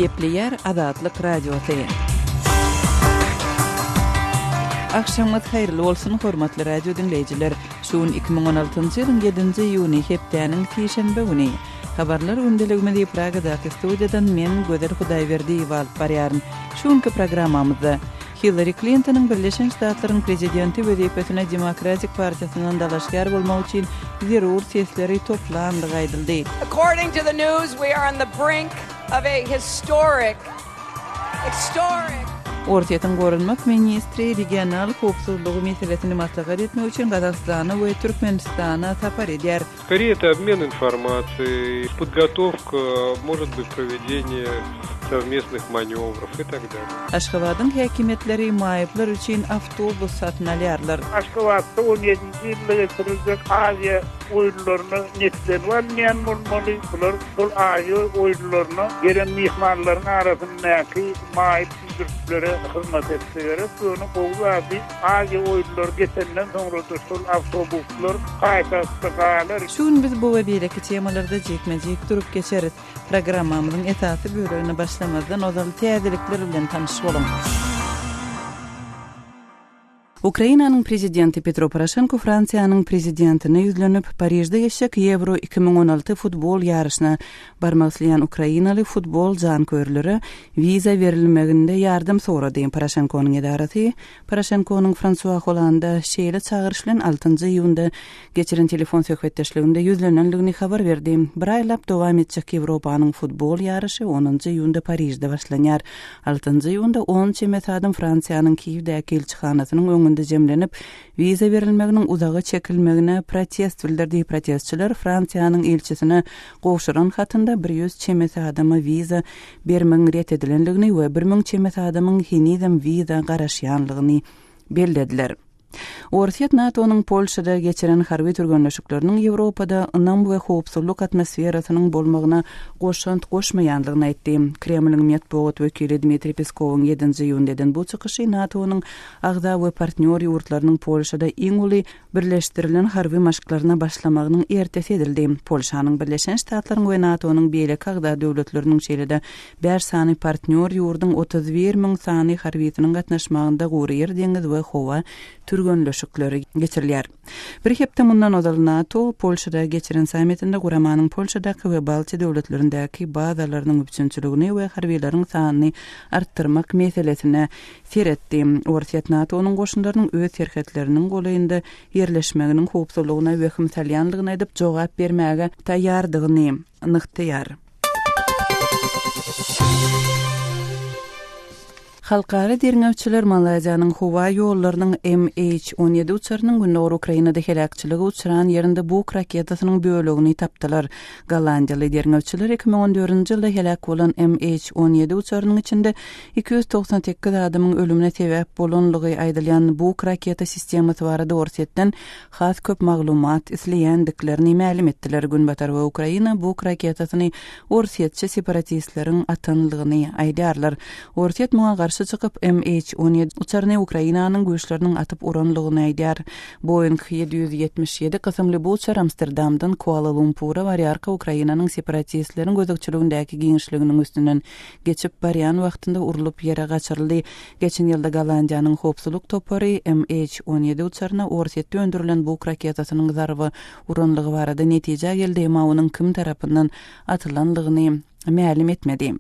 Gepleyer Azatlyk Radiosu. Akşamınız hayırlı olsun hormatly radio dinleyijiler. Şuun 2016-njy ýylyň 7-nji ýuny hepdeniň şeýşembe güni. Habarlar gündeliginde Pragadaky studiýadan men Göder Hudaýberdiýew alyp barýaryn. Şuňky programmamyzda Hillary Clinton'ın Birleşen Ştatlaryň prezidenti wezipetine Demokratik Partiýasynyň dalaşgar bolmak üçin zerur sesleri toplandygy aýdyldy. According to the news, we are on the brink of a historic Ortaýatyn görünmek ministri regional howpsuzlygy meselesini maslahat etmek üçin Gazakstana we Türkmenistana tapar edýär. Скорее это обмен информацией, подготовка, может быть, проведение совместных маневров и так далее. Aşgabatyň häkimetleri maýyplar üçin avtobus satyn alýarlar. Aşgabatda 17-nji ýylda geçiriljek Aziýa oýunlaryny netden bolmaýan bolmaly. Bular Aziýa oýunlaryny gelen mihmanlaryň arasyndaky maýyp güýçlere hyzmat etseler, şonu gowy Aziýa oýunlary geçenden soňra şol avtobuslar gaýta ýalar. Şun biz bu we bireki temalarda jekmejek durup geçeriz. Programmamyzyň esasy bölümine başlamazdan ozal täzelikler bilen tanyşyp bolam. Ukrainanyň prezidenti Petro Poroshenko Fransiýanyň prezidentine ýüzlenip Paryžda geçecek Euro 2016 futbol ýaryşyna barmak isleýän Ukrainaly futbol janköýerleri wiza berilmeginde ýardym sorady. Poroshenko'nyň edarasy Poroshenko'nyň François Hollande şeýle çagyryş bilen 6-njy ýunda geçiren telefon söhbetdeşliginde ýüzlenenligini habar berdi. Bir aýlap dowam etjek Ýewropanyň futbol ýaryşy 10-njy ýunda Paryžda başlanýar. 6-njy ýunda 10 çemet adam Fransiýanyň Kiýewdäki elçihanasynyň öňünde jemlenip wiza berilmeginiň uzagy çekilmegine protest bildirdi. Protestçiler Fransiýanyň elçisine gowşuran hatynda 100 çemet adama wiza bermegiň ret edilenligini we 1000 çemet adamyň hinidem wiza garaşýanlygyny bellädiler. Ortaýat NATO'nyň Polşada geçiren harby türgünleşikleriniň Ýewropada ynam we howpsuzlyk atmosferasynyň bolmagyna goşant goşmaýanlygyny aýtdy. Kremliň matbuat wekili Dmitri Peskowyň 7-nji ýyldyn bu çykyşy NATO'nyň agda we partner ýurtlarynyň Polşada iň uly birleşdirilen harby maşklaryna başlamagynyň ertesi edildi. Polşanyň Birleşen Ştatlaryň we NATO'nyň beýleki agda döwletleriniň şeýlede 5 sany partner ýurdun 31.000 sany harbysynyň gatnaşmagynda Gurýer deňiz we Howa türgünleşikleri geçirilýär. Bir hepde mundan ozal NATO Polşada geçiren sammitinde Guramanyň Polşadaky we Baltiýa döwletlerindäki bazalarynyň üçinçiligini we harbylaryň sanyny artdyrmak meselesine seretdi. Ortaýat NATO'nyň goşunlarynyň öz serhetleriniň golaýynda ýerleşmeginiň howpsuzlygyna we hymsalýanlygyna aýdyp jogap bermäge taýýardygyny nykdýar. Halkara derňewçiler Malaziýanyň Howa ýollarynyň MH17 uçarynyň günleri Ukrainada helakçylygy uçuran ýerinde buk raketasynyň bölegini tapdylar. Gollandiýaly derňewçiler 2014-nji ýylda helak bolan MH17 uçarynyň içinde 298 adamyň ölümine sebäp bolanlygy aýdylýan buk raketa sistemasy barada orsetden has köp maglumat isleýändiklerini ma'lum etdiler. Günbatar we Ukraina buk raketasyny orsetçi separatistleriň atanlygyny aýdýarlar. Orset muňa garşy çykyp MH17 uçaryny Ukrainanyň güýçleriniň atyp uranlygyny aýdýar. Boeing 777 kysymly bu uçar Amsterdamdan Kuala Lumpura barýarka Ukrainanyň separatistleriň gözükçiligindäki giňişliginiň üstünden geçip barýan wagtynda urulyp ýere gaçyryldy. Geçen ýylda Gollandiýanyň howpsuzlyk topary MH17 uçaryna orsetde öndürilen bu raketasynyň zarby uranlygy barada netije geldi, emma onuň kim tarapyndan atylanlygyny ma'lum etmedi.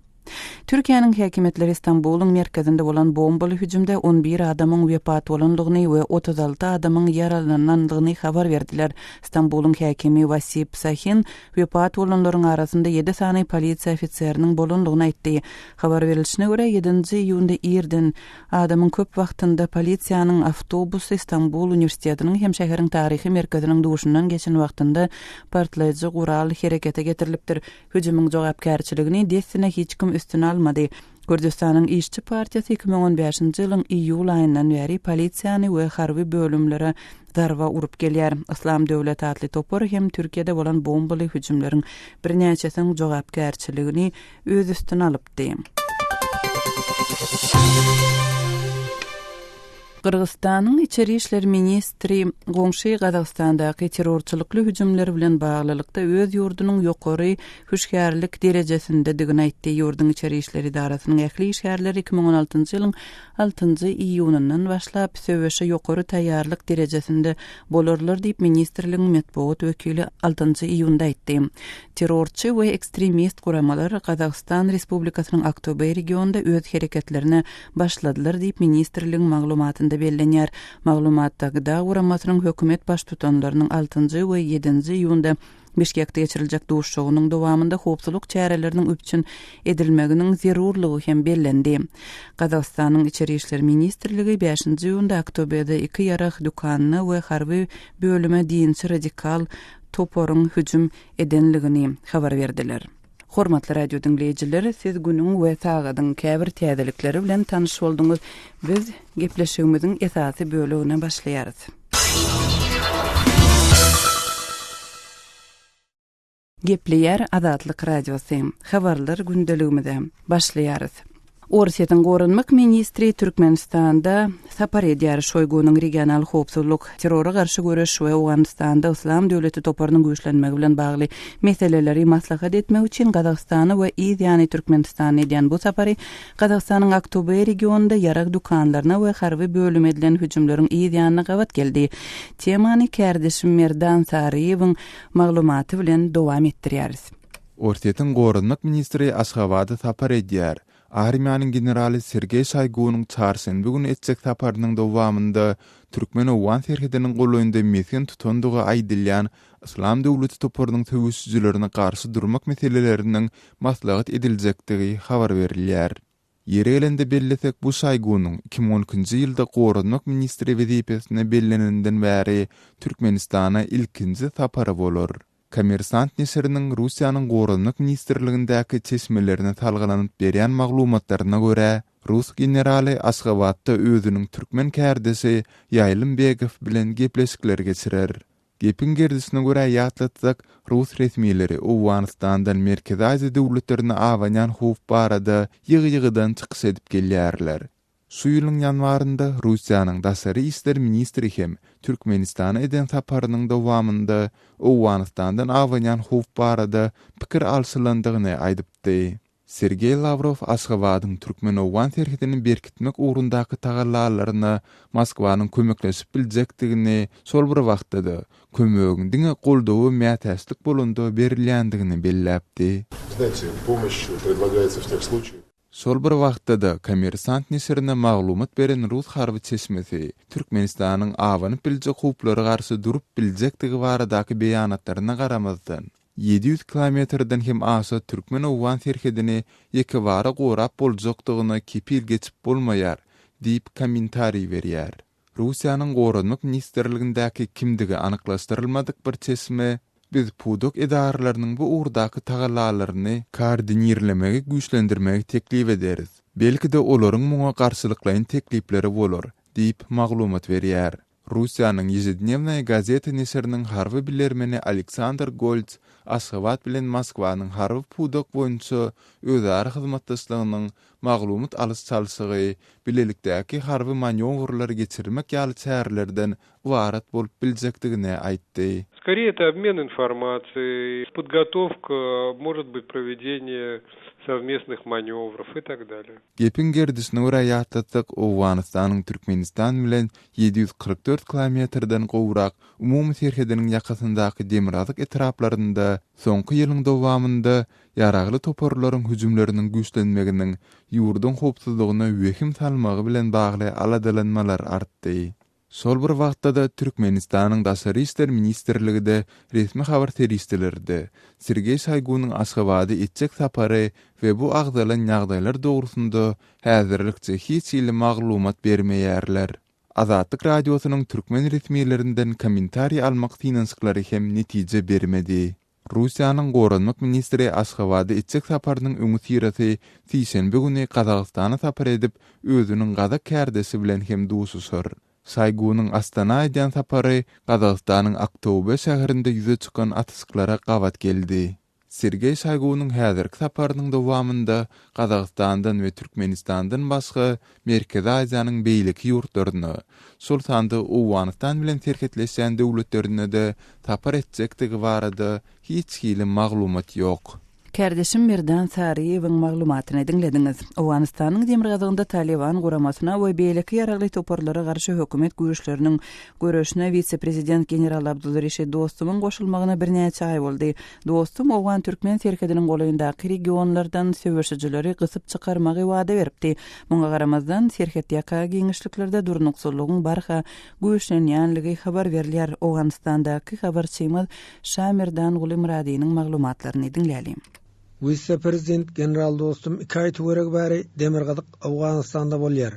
Türkiýanyň häkimetleri Istanbulyň merkezinde bolan bombaly hüjümde 11 adamyň wepat bolanlygyny we 36 adamyň yaralananlygyny habar berdiler. Istanbulyň häkimi Vasip Sahin wepat bolanlaryň arasynda 7 sany polisiýa ofitseriniň bolanlygyny aýtdy. Habar berilişine görä 7-nji ýunda ýerden adamyň köp wagtynda polisiýanyň awtobusy Istanbul Uniwersitetiniň hem şäheriň taryhy merkeziniň duşundan geçen wagtynda partlaýjy gural herekete getirilipdir. Hüjümüň jogapkärçiligini desine hiç kim üstüne almadı. Kürdistanyň İşçi Partiýasy 2015-nji ýylyň iýul aýyndan beri polisiýany we harby bölümlere zarba urup gelýär. Islam döwleti adly topar hem Türkiýede bolan bombaly hüjümleriň birnäçesiniň jogapkärçiligini öz üstüne alypdy. Qırgızstanyň içeri işler ministri goňşy Gazagstandaky terrorçylykly hüjümler bilen baglylykda öz ýurdunyň ýokary hüşgärlik derejesinde digini aýtdy. Ýurdun içeri işleri idarasynyň ähli işgärleri 2016-njy ýylyň 6-njy iýunundan başlap söwüşe ýokary taýýarlyk derejesinde bolarlar diýip ministrligiň medeniýet wekili 6-njy iýunda aýtdy. Terrorçy we ekstremist guramalar Gazagstan Respublikasynyň Aktober regionunda öz hereketlerini başladylar diýip ministrligiň maglumatynda bellenýär. Maglumatda da guramasynyň hökümet baş tutanlarynyň 6-njy we 7-nji iýunda Bişkekde geçiriljek duşşowynyň dowamında howpsuzlyk çäreleriniň üpçün edilmeginiň zerurlygy hem bellendi. Gazagstanyň içeri işler ministrligi 5-nji iýunda Aktoberde 2 ýarak dukanyny we harby bölüme dinçi radikal toporyň hüjüm edenligini habar berdiler. Hormatly radio dinleýijiler, siz günüň we sagadyň käbir täzelikleri bilen tanyş bolduňyz. Biz gepleşigimiziň esasy bölügine başlaýarys. Gepleýär Azatlyk radiosy. Habarlar gündeligimizde başlaýarys. Orsiýetiň gorunmak ministri Türkmenistanda sapar edýär. Şoýgunyň regional howpsuzlyk, terrora garşy göreş we Awganistanda Islam döwleti toparynyň güýçlenmegi bilen bagly meseleleri maslahat etmek üçin Gazagstany we ýani Türkmenistany edýän bu sapary Gazagstanyň Aktober regionunda ýarak dukanlaryna we harby bölüm edilen hüjümleriň ýanyna gawat geldi. Temany kärdeşim Merdan Sariýewiň maglumaty bilen dowam etdirýäris. Orsiýetiň gorunmak ministri Aşgabatda sapar edýär. Armiyanyň generali Sergey Shoygunyň çarşembe günü etjek saparynyň dowamında Türkmen-Awgan serhediniň golaýynda mesken tutandygy aýdylýan Islam döwleti toparynyň töwüsçülerine garşy durmak meselelerinden maslahat ediljekdigi habar berilýär. Ýere-gelende bellesek bu Shoygunyň 2012-nji ýylda gorunmak ministri wezipesine bellenenden bäri Türkmenistana ilkinji sapary bolar. Kommersant neşriniň Russiýanyň gorunmak ministrligindäki çeşmelerine talgalanyp berýän maglumatlaryna görä, Rus generali Aşgabatda özüniň türkmen kärdesi Ýaýlymbegow bilen gepleşikler geçirer. Gepin gerdisine görä ýatlatsak, Rus resmiýetleri Awganistandan Merkezi Aziýa döwletlerine awanýan howp barada ýygy-ýygydan çykyş edip gelýärler. Şu ýylyň ýanwarynda Russiýanyň daşary işler ministri hem Türkmenistana eden saparynyň dowamında Awganistandan awanýan howp barada pikir alşylandygyny aýdypdy. Sergey Lavrov Aşgabatyň Türkmen-Awgan serhedini berkitmek ugrundaky tagallalaryna Moskwanyň kömekleşip biljekdigini, şol bir wagtda kömegiň diňe goldawy mätäslik bolanda berilýändigini belläpdi. Знаете, помощь предлагается в тех случаях. Şol bir wagtda da Kommersant neşrine maglumat beren Rus harby çeşmesi Türkmenistanyň awanyp biljek howplary garşy durup biljekdigi baradaky beýanatlaryna garamazdan 700 kilometrden hem aşa Türkmen-Awgan serhedini ýeke wara gorap boljakdygyna kepil geçip bolmaýar diýip kommentari berýär. Russiýanyň gorunmak ministrligindäki kimdigi anyklaşdyrylmadyk bir çeşme biz pudok edaralarynyň bu urdaky tagallalaryny koordinirlemegi güýçlendirmegi teklip ederiz. Belki de olaryň muňa garşylyklaýan teklipleri bolar, diýip maglumat berýär. Russiýanyň Ýezdnevnaya gazeta neşriniň harby bilermeni Aleksandr Golts Aşgabat bilen Moskwanyň harby pudok boýunça özara hyzmatdaşlygynyň maglumat alyş çalşygy bilelikdäki harby manewrlary geçirmek ýaly çärelerden warat bolup biljekdigini aýtdy. Скорее, это обмен информацией, подготовка, может быть, проведение совместных маневров и так далее. Gepin gerdisine görä ýatlatsak, Awganistanyň Türkmenistan bilen 744 kilometrden gowrak umumy serhediniň ýakasyndaky demirazlyk etraplarynda soňky ýylyň dowamında ýaragly toporlaryň hüjümleriniň güýçlenmeginiň ýurdun howpsuzlygyna wehim salmagy bilen bagly aladalanmalar artdy. Şol bir wagtda da Türkmenistanyň daşary işler ministrliginde resmi habar teristlerdi. Sergey Shoygunyň Aşgabatda etjek sapary we bu agdalan ýagdaýlar dogrusunda häzirlikçe hiç ýyly maglumat bermeýärler. Azatlyk radiosynyň türkmen resmiýetlerinden kommentari almak finansyklary hem netije bermedi. Russiýanyň gorunmak ministri Aşgabatda etjek saparynyň öňü sirasy Sişenbe güni Gazagstana sapar edip özüniň gaza kärdesi bilen hem duşuşar. Shoygunyň Astana edýän sapary Gazagstanyň Aktober şäherinde ýüze çykan atysklara gawat geldi. Sergey Shoigu'nun häzirki saparynyň dowamında Qazaqstandan we Türkmenistandan başga Merkezi Aziýanyň beýleki ýurtlaryna, şol sanda Owganistan bilen terketleşen döwletlerine de tapar etjekdigi barada hiç hili maglumat ýok. Kardeşim Mirdan Sariýewiň maglumatyny dinlediňiz. Owganistanyň Demirgazynda Taliban guramasyna we beýleki ýaragly toparlara garşy hökümet güýçleriniň görüşine vice-prezident general Abdulreşid Dostumyň goşulmagyna birnäçe ay boldy. Dostum Owgan Türkmen serkediniň goýundaky regionlardan söwüşçileri gysyp çykarmagy wada beripdi. Muňa garamazdan serket ýaka giňişliklerde durnukçylygyň barha güýçlenýänligi habar berilýär. Owganistandaky habarçymyz Şamirdan Gulimradynyň maglumatlaryny dinleýälim. Vice-prezident general Dostum 2 ay töwerek bäri Demirgazyk Awganistanda bolýar.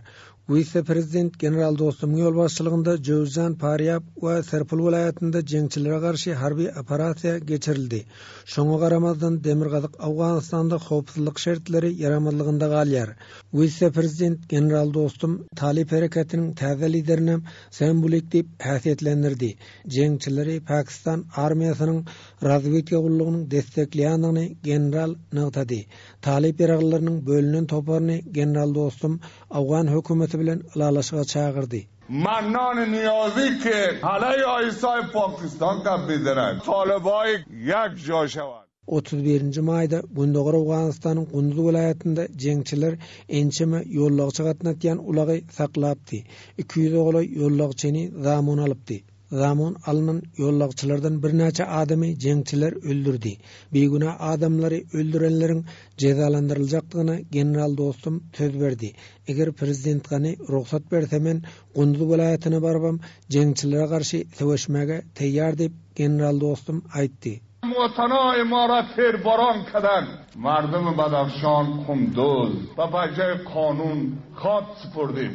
Vice-prezident general Dostumyň ýolbaşçylygynda Jowzan, Paryap we Serpil welaýatynda jeňçilere garşy harby operasiýa geçirildi. Şoňa garamazdan Demirgazyk Awganistanda howpsuzlyk şertleri ýaramadlygynda galýar. Vice-prezident general Dostum Talip hereketiniň täze liderini sembolik diýip häsiýetlendirdi. Jeňçileri Pakistan armiýasynyň razvedka gullugyny destekleýändigini general nagtady. Talip ýaraglarynyň bölünen toparyny general Dostum Awgan hökümeti bilen ılalaşyga çağırdy. Mannan niyazi ke halay aysay Pakistan ka bidiren talibay yak joy şewan. 31 mayda Gündogor Awganistanyň Gunduz welaýatynda jeňçiler ençeme ýollagçy gatnatýan ulagy saklapdy. 200 ogly ýollagçyny zamon alypdy. Zamon alynan ýollagçylardan birnäçe adamy jeňçiler öldürdi. Beýguna adamlary öldürenleriň cezalandyryljakdygyna general Dostum söz berdi. Eger prezident gany ruhsat berse men Gunduz welaýatyna barabam jeňçilere garşy söwüşmäge teýýar diýip general Dostum aýtdy. Mutana imarat baran kadan mardum Badafşan Kunduz ve bajay kanun khat spurdi.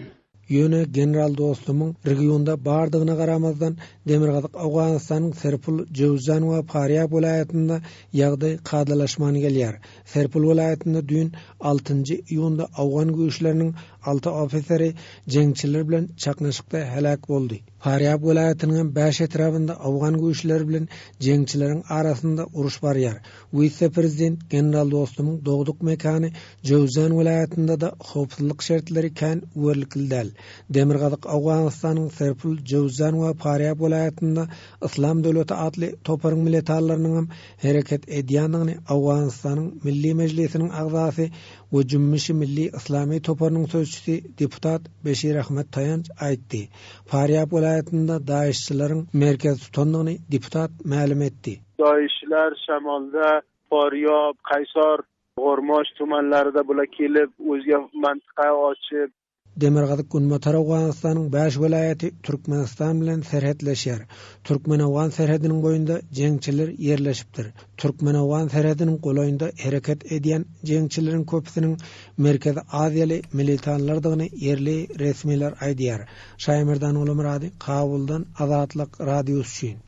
Ýöne general Dostumyň regionda bardygyna garamazdan Demirgazyk Awganistanyň Serpil, Jowzan we Paryap welaýatynda ýagdaý kadalaşmany gelýär. Serpil welaýatynda dün 6 iýunda Awgan güýçleriniň 6 ofiseri jeňçiler bilen çaknaşykda helak boldy. Paryap welaýatynyň 5 etrafynda Awgan güýçleri bilen jeňçileriň arasynda uruş barýar. Vice-prezident general Dostumyň dogduk mekany Jowzan welaýatynda da howpsuzlyk şertleri kän werlikildäl. Demirgazyk Awganistanyň Serpil, Jowzan we Paryap welaýatynda Islam döwleti adly toparyň militarylarynyň hereket edýändigini Awganistanyň Milli Mejlisiniň agzasy we Jümüşi Milli Islamy toparynyň sözçüsi deputat Beşir Ahmet Taýanç aýtdy. Paryap welaýatynda daişçilaryň merkez tutandygyny deputat ma'lum etdi. Daişçiler şamalda Paryap, Qaysar, Gormoş tumanlarida bular kelip özge mantyka açyp Demirgazyk Günmotar Awganistanyň 5 welaýaty Türkmenistan bilen serhetleşýär. Türkmen-Awgan serhediniň boýunda jeňçiler ýerleşipdir. Türkmen-Awgan serhediniň golaýynda hereket edýän jeňçileriň köpüsiniň Merkezi Aziýaly militanlardygyny ýerli resmiler aýdýar. Şaýmyrdan Ulumrady, Kabuldan Azatlyk radiosu üçin.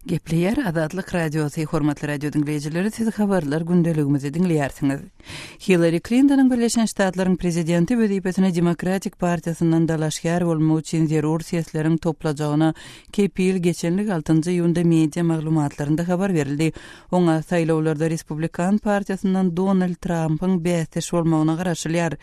Gepleyer Azatlyk radiosu hormatly radio dinleyijileri siz habarlar gündeligimizi dinleýärsiňiz. Hillary Clinton'ın Birleşen Ştatlaryň prezidenti wezipesine Demokratik Partiýasyndan dalaşýar bolmak üçin zerur sesleriň toplajagyna kepil geçenlik 6 iýunda media maglumatlarynda habar berildi. Oňa saýlawlarda Respublikan Partiýasyndan Donald Trump'yň bäsdeş bolmagyna garaşylýar.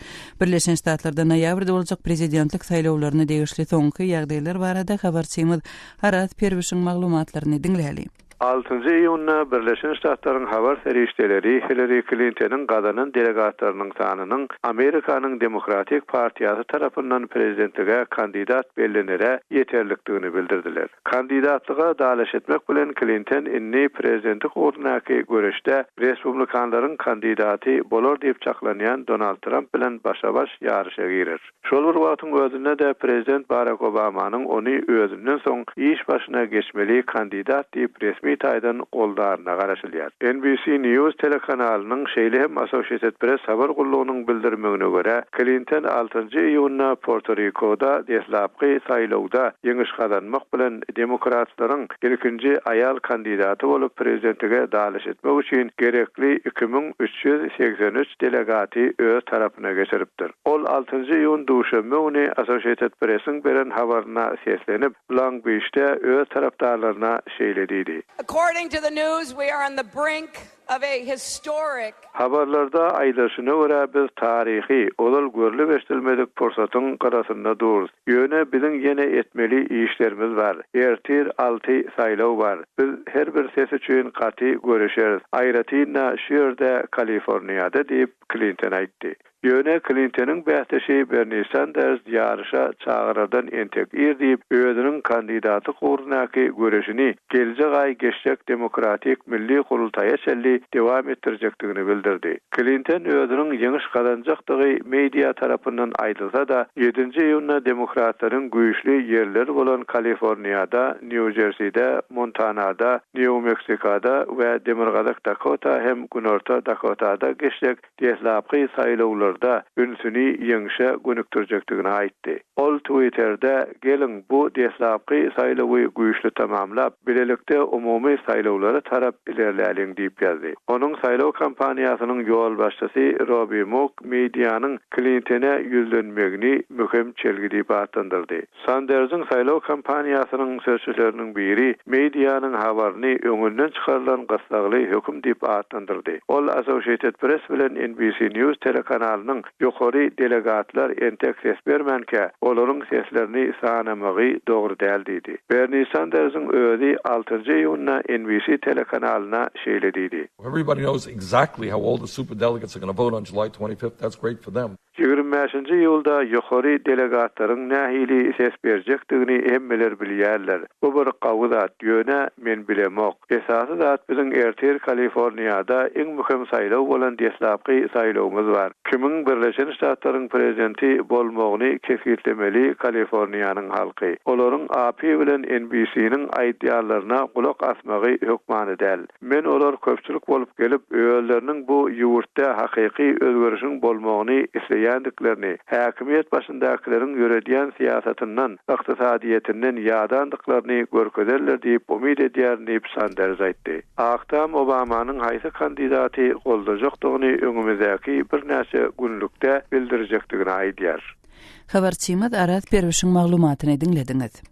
Birleşen Ştatlarda noýabrda boljak prezidentlik saýlawlaryny degişli soňky ýagdaýlar barada habarçymyz Aras Perwişiň maglumatlaryny dinleýäli. 6 iýunda Birleşen Ştatlaryň habar serişdeleri Hillary Clinton'ın gazanan delegatlarynyň sanynyň Amerikanyň Demokratik Partiýasy tarapyndan prezidentlige kandidat bellenere ýeterlikdigini bildirdiler. Kandidatlyga dalaş etmek bilen Clinton inni prezidentlik ordunaky görüşde Respublikanlaryň kandidaty bolar diýip çaklanýan Donald Trump bilen başa-baş ýarışa girer. Şol bir wagtyň özünde de prezident Barack Obamanyň ony özünden soň iş başyna geçmeli kandidat diýip resmi taýdan goldaryna garaşylýar. NBC News telekanalynyň şeýle hem Associated Press habar gullugynyň bildirmegine görä, Clinton 6 iýunda Puerto Rico'da deslapky saýlawda ýeňiş kazanmak bilen demokratlaryň ilkinji aýal kandidaty bolup prezidentlige dalaş etmek üçin gerekli 2383 delegaty öz tarapyna geçiripdir. Ol 6 iýun duşanbe güni Associated Press'iň beren habaryna seslenip Long Beach'te öz tarapdarlaryna şeýle diýdi. According to the news, we are on the brink of a historic Habarlarda aýlaşyna görä biz tarihi, olal görülip eşdilmedik pursatyn garasynda duruz. Ýöne biziň ýene etmeli işlerimiz bar. Ertir 6 saýlaw bar. Biz her bir ses üçin gaty görüşeriz. Aýratyna şu ýerde Kaliforniýada diýip Clinton aýtdy. Ýöne Clinton'ın bähteşi Bernie Sanders ýarışa çağıradan entek diýip özüniň kandidaty gurnaky görüşini geljek ay geçecek Demokratik Milli Kurultaýa çelli dewam etdirjekdigini bildirdi. Clinton özüniň ýeňiş kazanjakdygy media tarapyndan aýdylsa da 7-nji ýylyna demokratlaryň güýçli ýerleri bolan Kaliforniýada, New Jersey'de, Montana'da, New Mexico'da we Demirgazyk Dakota hem Günorta Dakota'da geçecek deslapky saýlawlar da ünsüni ýeňişe gönükdirjekdigini aýtdy. Ol Twitter'de gelin bu deslapky saýlawy güýçli tamamlap, bilelikde umumy saýlawlara tarap ilerläliň diýip ýazdy. Onuň saýlaw kampaniýasynyň ýol başçysy Robbie Mook medianyň Clinton'a ýüzlenmegini möhem çelgi diýip atandyrdy. Sanders'ın saýlaw kampaniýasynyň sözçüleriniň biri medianyň habaryny öňünden çykarylan gassagly hökm diýip atandyrdy. Ol Associated Press bilen NBC News telekanalynyň ýokary delegatlar entek ses bermänke olaryň seslerini sanamagy dogry däl diýdi. Bernie Sanders'ın özü 6-njy ýylyna NBC telekanalyna şeýle diýdi. Everybody knows exactly how all the superdelegates are going to vote on July 25th. That's great for them. 25-nji ýylda ýokary delegatlaryň nähili ses berjekdigini hemmeler bilýärler. Bu bir gawzat ýöne men bilemok. Esasy zat biziň ertir Kaliforniýada iň möhem saýlaw bolan deslapky saýlawymyz bar. Kimin Birleşen Ştatlaryň prezidenti bolmagyny kesgitlemeli Kaliforniýanyň halky. Olaryň AP bilen NBC-niň aýdýarlaryna gulak asmagy hökmany däl. Men olar köpçülik bolup gelip öýleriniň bu ýurtda hakyky özgörüşiň bolmagyny ýandyklarny, häkimiýet başyndakylaryň ýöredýän siýasatyndan, ykdysadyýetinden ýadandyklaryny görkezerler diýip umyt edýär diýip Sanders aýtdy. Aktam Obamanyň haýsy kandidaty goldajakdygyny öňümizdäki bir näçe günlükde bildirjekdigini aýdýar. Habarçymyz Arat Perwişiň maglumatyny dinlediňiz.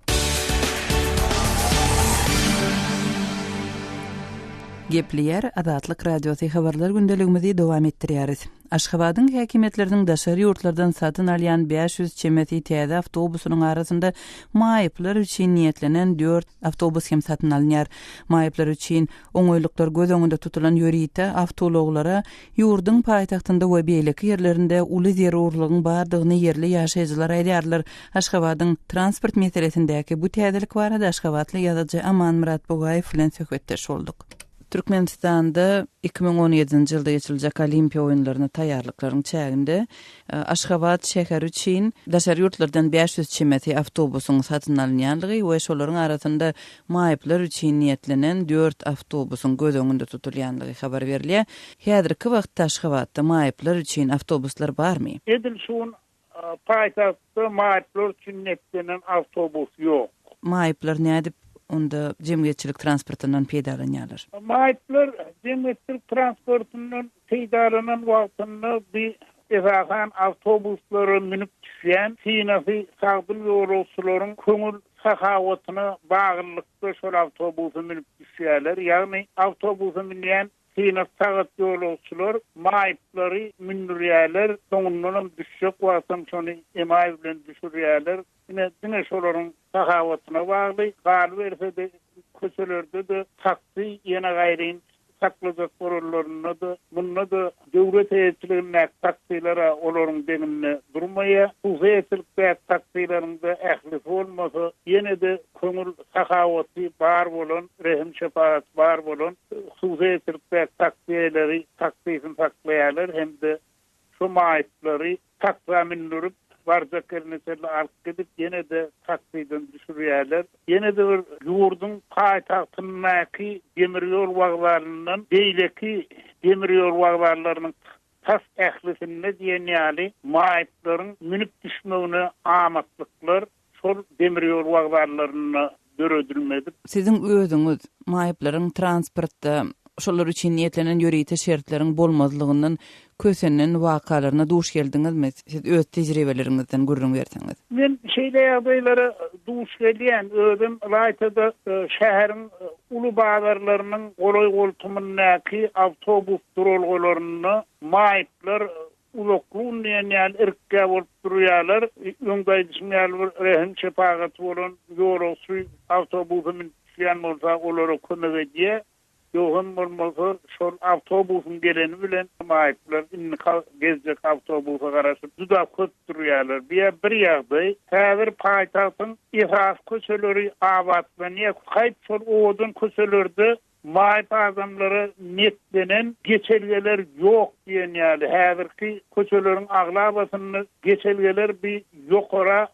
Gepleyer Adatlyk Radiosy habarlar gündeligimizi dowam etdirýäris. Aşgabatyň häkimetleriniň daşary ýurtlardan satyn alýan 500 çemeti täze awtobusynyň arasynda maýyplar üçin niýetlenen 4 awtobus hem satyn alınýar. Maýyplar üçin oňoýluklar göz öňünde tutulan ýörite awtologlara ýurdun paýtagtynda we beýleki ýerlerinde uly zerurlygyň bardygyny yerli ýaşaýjylar aýdýarlar. Aşgabatyň transport meselesindäki bu täzelik barada Aşgabatly ýazyjy Aman Murat Bogaýew bilen söhbetdeş boldyk. Türkmenistanda 2017-nji ýylda geçirijek Olimpiýa oýunlaryna taýýarlyklaryň çäginde Aşgabat şäheri üçin daşary ýurtlardan 500 çemeti awtobusyň satyn alynýanlygy we şolaryň arasynda maýyplar üçin niýetlenen 4 awtobusyň göz öňünde tutulýanlygy habar berilýär. Häzirki wagtda Aşgabatda maýyplar üçin awtobuslar barmy? Edil şuň paýtagtda maýyplar üçin niýetlenen awtobus ýok. Maýyplar nädip onda jemgyýetçilik transportundan peýdalanýarlar. Maýyplar jemgyýetçilik transportundan peýdalanan wagtyny bir esasan awtobuslara minip düşýän synasy sagdyl ýolçularyň köňül sahawatyna baglanykda şol awtobusy minip düşýärler. Ýagny awtobusy minýän synas sagat ýolçular maýyplary mindirýärler, soňundan düşýek wagtyn şonu emaý bilen düşürýärler. Yine şolaryň sahawatyna bagly, gal berse köçelerde de taksi ýene gaýryn saklajak gorullarına da bununla da devlet heyetlerine taksilara olaryň denimine durmaya, bu heyetlikde taksilarında ählif olmasa yine de köňül sahawaty bar bolan, rehim şefaat bar bolan bu heyetlikde taksileri taksisini saklaýarlar hem de şu maýyplary taksa mindirip barjak ýerine alyp gidip yine de taksiden düşürýärler. Yine de ýurdun paýtagtyndaky demir ýol wagtlaryndan beýleki demir ýol wagtlarynyň tas ählifinde diýenýäli maýyplaryň minip düşmegine amatlyklar şol demir ýol wagtlaryna döredilmedi. Siziň özüňiz maýyplaryň transportda şolar üçin niýetlenen ýöreýte şertlerin bolmazlygynyň kösenen wakalaryna duş geldiňizmi? Siz öz tejribeleriňizden gurrun berseňiz. Men şeýle ýagdaýlara duş gelýän özüm raýtada şäheriň uly bazarlarynyň golay goltumyndaky awtobus duralgalaryny maýyplar ulukluğun diyen ırkka olup duruyorlar. Öngdaydışmayalı rehim şefagat olan yolu avtobusumun düşüyen olsa olara konu diye yoğun olmasa şol avtobusun geleni bilen maayipler gezecek avtobusa karışıp duda köt duruyorlar. Bir yağday tavir paytahtın ihras köseleri avatlanıya kayıp şol oğudun köselerde maayip adamları netlenen geçelgeler yok diyen yani häzirki köçelerin aglabasını geçelgeler bir yokora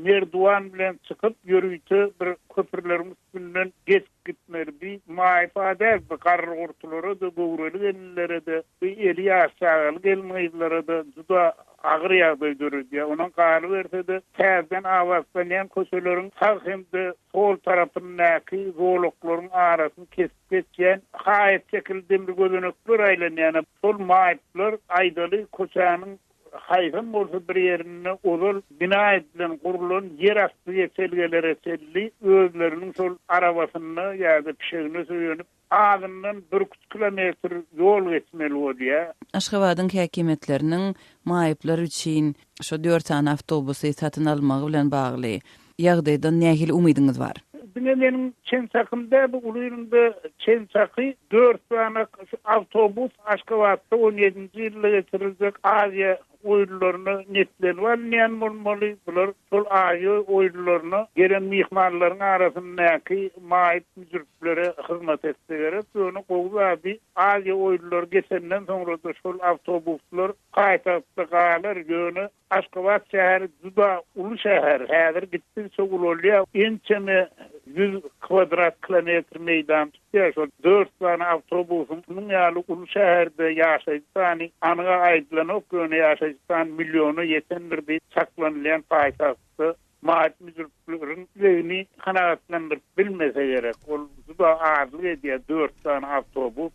merduan bilen çıkıp yürüytü bir köpürlerin üstünden geç gitmer bir maayip adamlar bir karır ortuları da goğreli gelilere de bir eli aşağılı gelmeyizlere de duda ağır yağday görür diye onun karı verse de tezden avazlanan köşelerin sağ hem de sol tarafındaki zorlukların arasını kesip geçen hayat şekilde bir gözünükler aylanan sol maayipler aydalı köşenin hayfın bolsa bir yerine ozul bina edilen kurulan yer astı yetelgelere telli özlerinin sol arabasını ya da pişeğini söylenip ağzından 1 kilometr yol geçmeli o diye. Aşgabat'ın häkimetlerinin maýyplar üçin şu 4 tane avtobusy satyn almagy bilen bagly ýagdaýdan nähili umydyňyz bar? Benim Çensakımda bu uluyurunda Çensakı 4 tane avtobus Aşgabat'ta 17. ýylda getirilecek Aziya oyunlarını netlenýän bolmaly. Bular sol Aziya oyunlarını gelen mihmanlaryň arasyndaky maýyp müjürtlere hyzmat etseler, şonu gowy Aziya oyunları geçenden soňra da şol avtobuslar gaýtatda galar ýöne Aşgabat şäheri juda uly şäher. Häzir gitdi sogulolýar. Ençeme 100 kvadrat kilometr meydan tutýar. Şol 4 tane avtobusyň ýaly uly şäherde ýaşaýan, anaga aýdylanyp ýöne ýaşaýan milyonu ýetendir diýip saklanýan paýtagty maýyp müjürtlerin ýöni kanagatlandyryp bilmese gerek. Ol juda ağırlyk edýär 4 tane avtobus.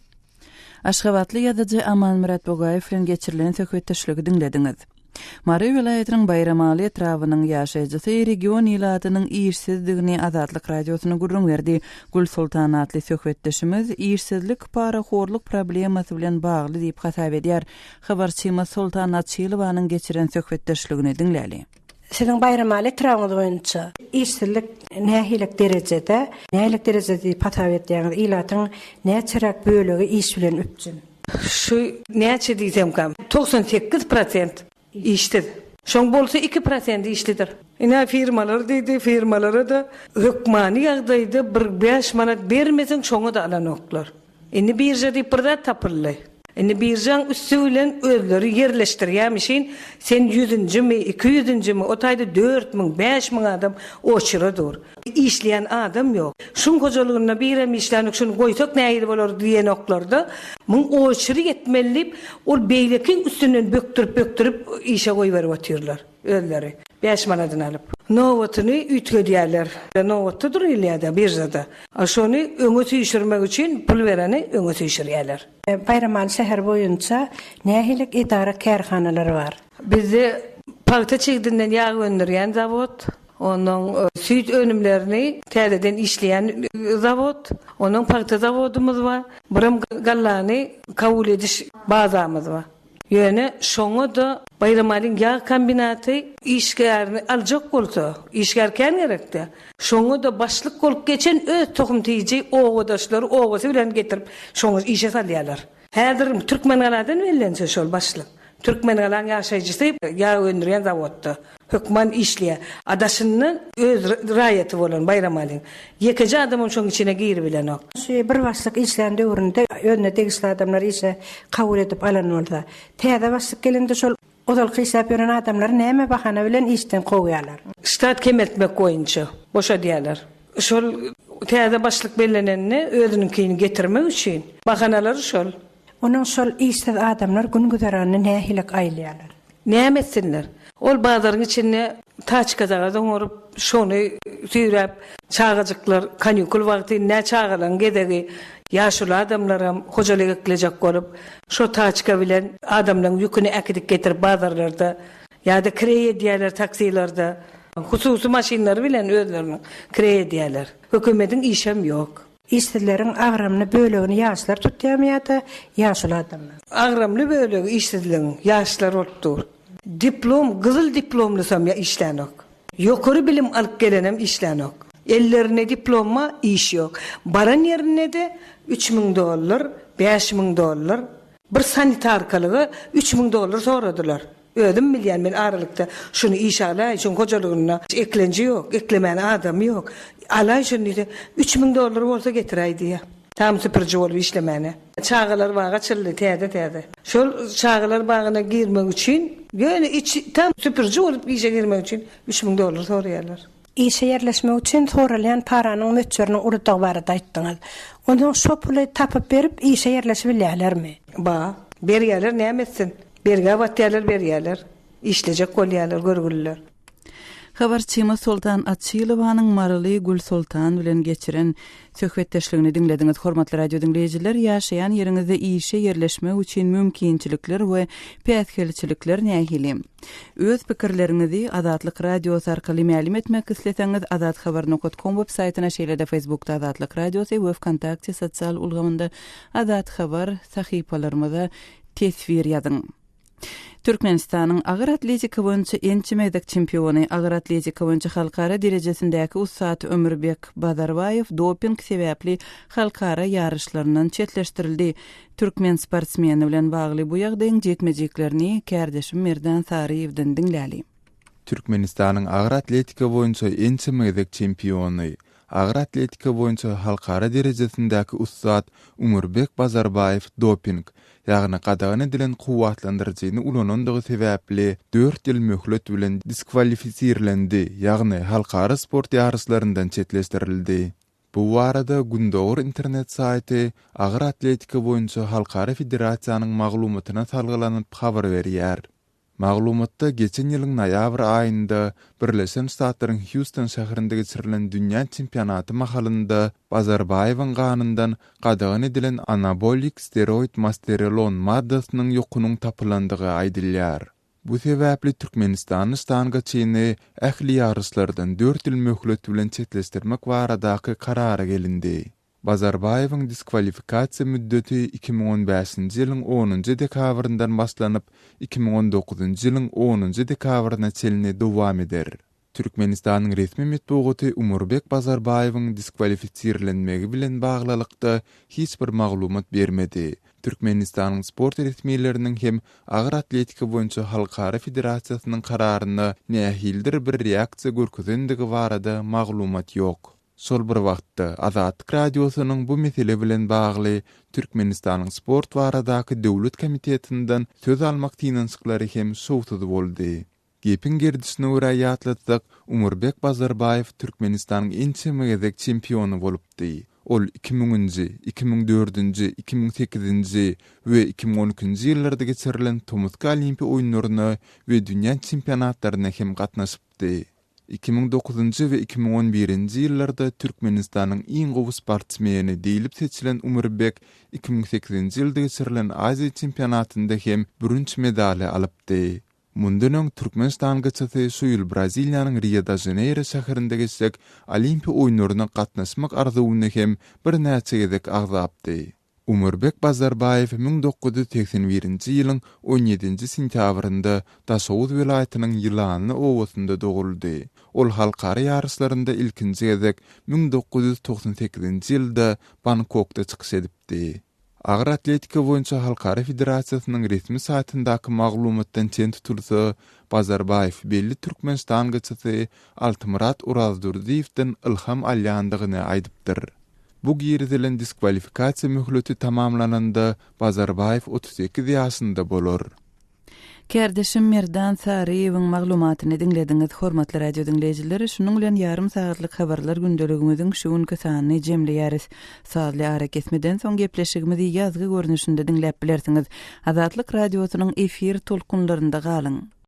Aşgabatly ýazyjy Aman Murat Bogaýew bilen geçirilen söhbetdeşligi dinlediňiz. Mary welaýatynyň Bayramaly etrawynyň ýaşaýjysy region ýylatynyň iýersizdigini Azatlyk radiosyna gurrun berdi. Gül Sultan atly söhbetdeşimiz iýersizlik paraxorluk problemasy bilen bagly diýip hasap edýär. Habarçymyz Sultan Atçylowanyň geçiren söhbetdeşligini dinläli. Senin Bayramaly etrawyny boýunça iýersizlik nähilik derejede hasap edýär ýylatyň näçerak bölegi iş bilen öpjün. Şu näçe diýsem kam 98% iştir. Şoň bolsa 2% işlidir. Ina firmalara da hökmany ýagdaýda 5 manat bermesen şoňa da alanoklar. Indi birja diýip tapyldy. Indi birjaň üstü bilen özleri ýerleşdirýärmişin sen 100-nji 200-nji o taýda 4000 5000 adam oçuradyr. İşleyen adam ýok. Şun gojalygyna birem işlenik şunu goýsak näýil bolar diýen oklarda muň oçury ýetmelip ol beýlekiň üstünden böktürip işe goýberip otyrlar özleri. 5 manatdan alyp. Nowatyny ütgedýärler. Nowaty durýarlar birjada. Şonu öňe süýşirmek üçin pul bereni öňe süýşirýärler. Bayramaly şäher boýunça nähilik idara kärhanalary bar? Bizde paýta çegdinden ýağ gönderýän zawod, onun süýt önümlerini täzeden işleyen zawod, onun paýta zawodumuz bar. Birim gallany kabul ediş bazamız bar. Ýöne şoňa da Bayramalyň ýağ kombinaty işgärini aljak bolsa, işgärken gerekdi. Şoňa da başlyk bolup geçen öz tohum tiýji oğudaşlary oğusy bilen getirip şoňa işe salýarlar. Häzir Türkmenlarydan wellense şol başlyk. Türkmenlaryň ýaşaýjysy ýağ gönderýän zawodda hökman işleýär. Adaşynyň öz raýaty bolan Bayramalyň. Ýekiji adamyň şoň içine girip bilenok. Şu bir başlyk işleýän döwründe önüne degişli adamlar işe kabul edip alanyldy. Täze başlyk gelende şol odal hyssap beren adamlar näme bahana bilen işden goýýarlar. Ştat kemetmek goýunça boşa diýerler. Şol täze başlyk bellenenini özüninkini getirmek üçin bahanalar şol. Onun şol işsiz adamlar gün güzeranyny nähilik aýlaýarlar. Näme etsinler? Ol bazaryň içinde taç kazagadan orup şonu süýräp çağajyklar kanykul wagty nä çağalan gedegi Yaşlı adamlaram hocalyk eklejek bolup, şo taçka bilen adamlaryň ýüküni äkidik getirip bazarlarda ýa-da kireye diýerler taksilarda, hususy maşinler bilen özlerini kireye diýerler. Hökümetiň işem ýok. İşsizlerin agramly bölegini yaşlar tutýarmýa-da yaşlı adamlar. Agramly bölegi işsizligiň yaşlar bolupdyr. Diplom, gyzyl diplomlysam ya işlenok. Ýokary bilim alyp gelenem işlenok. Ellerine diploma iş yok. Baran yerine de $3,000, $5,000, bir sanitarkalığı $3,000 soradılar. Ödüm bilýän men aralykda şunu iş alay, şun hojalygyna eklenji yok, eklemen adam yok. Alay şunu $3,000 bolsa getiraydy ya. Tam süpürji bolup işlemene. Çağılar bağa çyldy täze. Şol çağılar bagına girmek üçin, ýöne tam süpürji bolup işe girmek üçin $3,000 soraýarlar. İşe yerleşmek için soralan paranyň möçerini urutak barada aýtdyňyz. Ondan şo puly tapyp berip işe yerleşip bilýärlermi? Berýärler nämetsin? Berge batýarlar berýärler. İşlejek bolýarlar, görgüller. Habarçyma Sultan Atçylowanyň maraly Gül Sultan bilen geçiren söhbetdeşligini dinlediňiz. Hormatly radio dinleýijiler, ýaşaýan ýeriňizde işe yerleşmek üçin mümkinçilikler we päsgelçilikler nähili? Öz pikirleriňizi Azatlyk radiosu arkaly ma'lum etmek isleseňiz, azathabar.com websaýtyna şeýle-de Facebookda Azatlyk radiosu we WhatsApp sosial ulgamynda Azat Habar sahypalarymyza tesvir ýazyň. Türkmenistanyň agyr atletika boýunça ençi meýdak çempiony, agyr atletika boýunça halkara derejesindäki Ussat Ömürbek Bazarbayew doping sebäpli halkara ýarışlaryndan çetleşdirildi. Türkmen sportsmeni bilen bagly bu ýagdaýyň jekmejeklerini kärdeşim Merdan Saryewden dinläli. Türkmenistanyň agyr atletika boýunça ençi meýdak çempiony, agyr atletika boýunça halkara derejesindäki Ussat Ömürbek Bazarbayew doping ýagny gadagyny dilen kuwatlandyrjyny ulanandygy sebäpli 4 ýyl möhlet bilen diskvalifisirlendi, ýagny halkara sport ýarışlaryndan çetleşdirildi. Bu arada Gündoğur internet saýty agyr atletika boýunça halkara federasiýanyň maglumatyna salgylanyp habar berýär. Maglumatda geçen ýylyň noýabr aýynda Birleşen Ştatlaryň Houston şäherinde geçirilen dünýä çempionaty mahalynda Bazarbayewiň ganyndan gadagyny edilen anabolik steroid masterolon maddasynyň ýokunyň tapylandygy aýdylýar. Bu sebäpli Türkmenistanyň stanga çyny ähli ýarışlardan 4 ýyl möhlet bilen çetleşdirmek baradaky karara gelindi. Bazarbayewiň diskvalifikasiýa müddeti 2015-nji ýylyň 10-njy dekabryndan başlanyp 2019-njy ýylyň 10-njy dekabryna çelini dowam eder. Türkmenistanyň resmi medeniýeti Ömürbek Bazarbayewiň diskvalifisirlenmegi bilen baglylykda hiç bir maglumat bermedi. Türkmenistanyň sport resmiýetleriniň hem agyr atletika boýunça halkara federasiýasynyň kararyna nähildir bir reaksiýa görkezendigi barada maglumat ýok. Sol bir wagtda Azatlyk radiosynyň bu mesele bilen bagly Türkmenistanyň sport baradaky döwlet komitetinden söz almak tinançyklary hem sowtudy boldy. Gepin gerdisine ura ýatlatsak, Ömürbek Bazarbayew Türkmenistanyň ençi meýdak çempiony bolupdy. Ol 2000-nji, 2004-nji, 2008-nji we 2012-nji ýyllarda geçirilen Tomsk Olimpiýa oýunlaryna we dünýä çempionatlaryna hem gatnaşypdy. 2009-njy we 2011-nji ýyllarda Türkmenistanyň iň gowy sportsmeni diýilip seçilen Ömürbek 2008-nji ýylda geçirilen Aziýa çempionatynda hem birinji medali alypdy. Mundan öň Türkmenistan gaçaty şu ýyl Braziliýanyň Rio de Janeiro şäherinde geçsek Olimpiýa oýunlaryna gatnaşmak arzuwyny hem bir näçe gezek agzapdy. Ömürbek Bazarbayew 1981-nji ýylyň 17-nji sentýabrynda Daşowuz vilayatynyň Ýylanly owasynda doguldy. Ol halkara ýarışlarynda ilkinji gezek 1998-nji ýylda Bangkokda çykyş edipdi. Agyr atletika boýunça halkara federasiýasynyň resmi saýtyndaky maglumatdan çen tutulsa, Bazarbayew belli Türkmenistan gaçaty Altymurat Urazdurdiýewden ilham alýandygyny aýdypdyr. Bu girdilen diskvalifikasiýa möhleti tamamlananda Bazarbayew 32 ýaşynda bolar. Kärdeşim Merdan Saryewiň maglumatyny dinlediňiz. Hormatly radio dinleýijileri, şunuň bilen ýarym saatlyk habarlar gündeligimiziň şuňky sanyny jemleýäris. Saatly ara kesmeden soň gepleşigimizi ýazgy görnüşinde dinläp bilersiňiz. Azatlyk radiosynyň efir tolkunlarynda galyň.